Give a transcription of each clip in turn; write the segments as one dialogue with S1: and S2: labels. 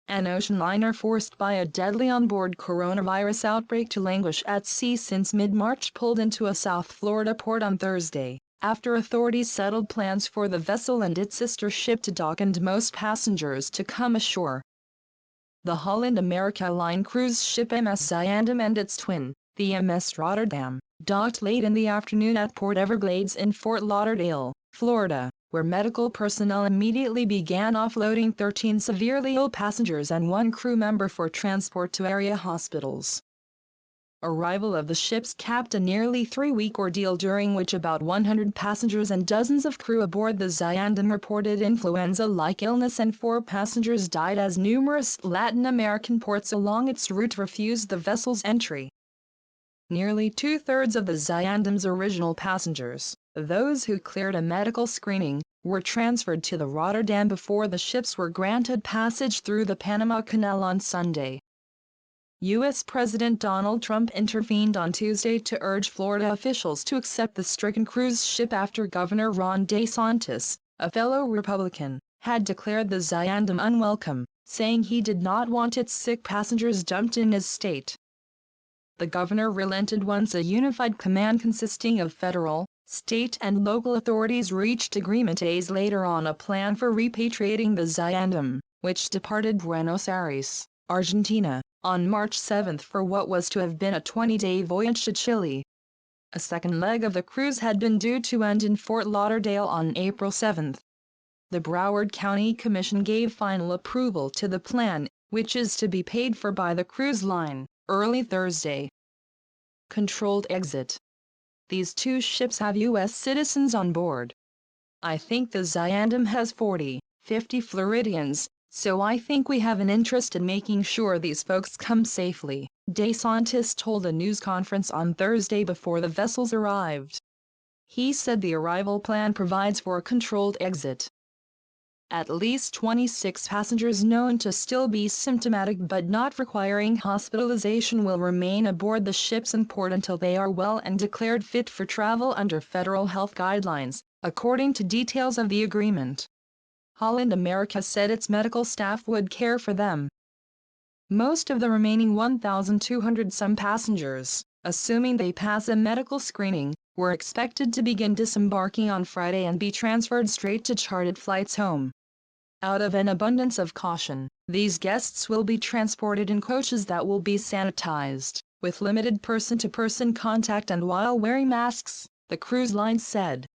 S1: An ocean liner forced by a deadly onboard coronavirus outbreak to languish at sea since mid-March pulled into a South Florida port on Thursday, after authorities settled plans for the vessel and its sister ship to dock and most passengers to come ashore. The Holland America Line cruise ship MS Zayandam and its twin, the MS Rotterdam, docked late in the afternoon at Port Everglades in Fort Lauderdale, Florida, where medical personnel immediately began offloading 13 severely ill passengers and one crew member for transport to area hospitals. Arrival of the ships capped a nearly 3-week ordeal during which about 100 passengers and dozens of crew aboard the Zayandam reported influenza-like illness and 4 passengers died as numerous Latin American ports along its route refused the vessel's entry. Nearly 2/3 of the Zayandam's original passengers, those who cleared a medical screening, were transferred to the Rotterdam before the ships were granted passage through the Panama Canal on Sunday. U.S. President Donald Trump intervened on Tuesday to urge Florida officials to accept the stricken cruise ship after Governor Ron DeSantis, a fellow Republican, had declared the Zayandam unwelcome, saying he did not want its sick passengers dumped in his state. The governor relented once a unified command consisting of federal, state and local authorities reached agreement days later on a plan for repatriating the Zayandam, which departed Buenos Aires, Argentina, on March 7 for what was to have been a 20-day voyage to Chile. A second leg of the cruise had been due to end in Fort Lauderdale on April 7. The Broward County Commission gave final approval to the plan, which is to be paid for by the cruise line, early Thursday. Controlled exit. These 2 ships have U.S. citizens on board. I think the Zayandam has 40, 50 Floridians, so I think we have an interest in making sure these folks come safely, DeSantis told a news conference on Thursday before the vessels arrived. He said the arrival plan provides for a controlled exit. At least 26 passengers known to still be symptomatic but not requiring hospitalization will remain aboard the ships in port until they are well and declared fit for travel under federal health guidelines, according to details of the agreement. Holland America said its medical staff would care for them. Most of the remaining 1,200-some passengers, assuming they pass a medical screening, were expected to begin disembarking on Friday and be transferred straight to chartered flights home. Out of an abundance of caution, these guests will be transported in coaches that will be sanitized, with limited person-to-person contact and while wearing masks, the cruise line said.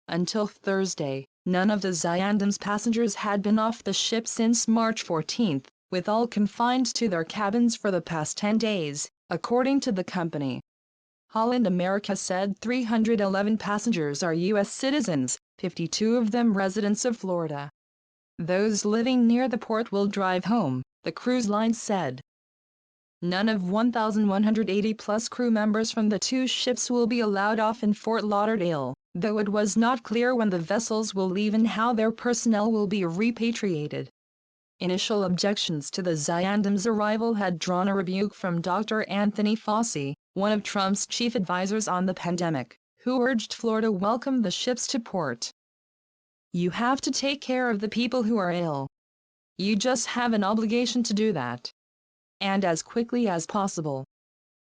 S1: Until Thursday, none of the Zayandam's passengers had been off the ship since March 14, with all confined to their cabins for the past 10 days, according to the company. Holland America said 311 passengers are U.S. citizens, 52 of them residents of Florida. Those living near the port will drive home, the cruise line said. None of 1,180-plus crew members from the 2 ships will be allowed off in Fort Lauderdale, though it was not clear when the vessels will leave and how their personnel will be repatriated. Initial objections to the Zayandam's arrival had drawn a rebuke from Dr. Anthony Fauci, one of Trump's chief advisors on the pandemic, who urged Florida welcome the ships to port. You have to take care of the people who are ill. You just have an obligation to do that. And as quickly as possible.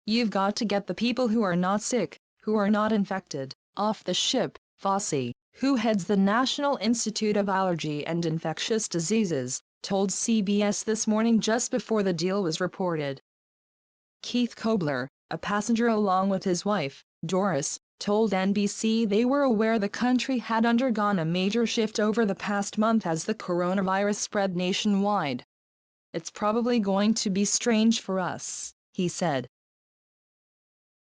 S1: You've got to get the people who are not sick, who are not infected, off the ship, Fauci, who heads the National Institute of Allergy and Infectious Diseases, told CBS this morning just before the deal was reported. Keith Kobler, a passenger along with his wife, Doris, told NBC they were aware the country had undergone a major shift over the past month as the coronavirus spread nationwide. It's probably going to be strange for us, he said,